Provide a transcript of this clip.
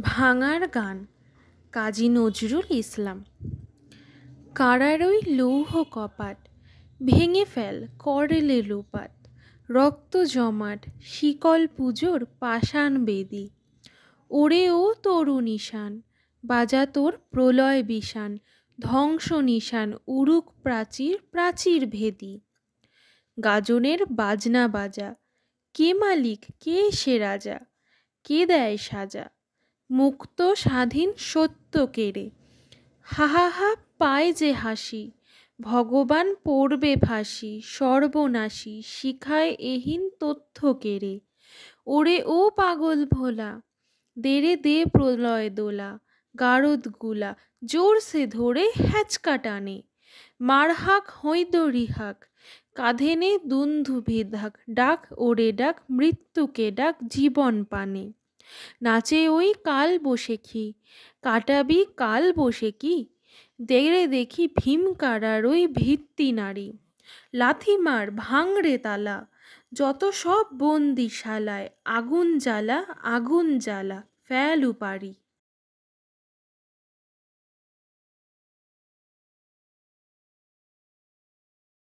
ভাঙার গান কাজী নজরুল ইসলাম। কারারই লৌহ কপাট, ভেঙে ফেল করলে লোপাট, রক্ত জমাট শিকল পুজোর পাষাণ বেদী। ওরে ও তরু নিশান, বাজা তোর প্রলয় বিষান, ধ্বংস নিশান উরুক প্রাচীর প্রাচীর ভেদী। গাজনের বাজনা বাজা, কে মালিক কে সে রাজা, কে দেয় সাজা, মুক্ত স্বাধীন সত্য কেড়ে। হা হা হা পায় যে হাসি, ভগবান পড়বে ফাঁসি, সর্বনাশী শিখায় এহীন তথ্য কেড়ে। ওরে ও পাগল ভোলা, দেরে দে প্রলয় দোলা, গারদ গুলা জোরসে ধরে হ্যাচকা টানে। মারহাক হৈদরি হাক, কাঁধে নে দুন্ধুভি ধাক, ডাক ওরে ডাক মৃত্যুকে ডাক জীবন পানে। নাচে ওই কাল বসেখি, কাটাবি কাল বসে কি, দেরে দেখি ভীম কারার ওই ভিত্তি নারী। লাথি মার ভাঙড়ে তালা, যত সব বন্দিশালায়, আগুন জ্বালা আগুন জ্বালা ফেল উপারি।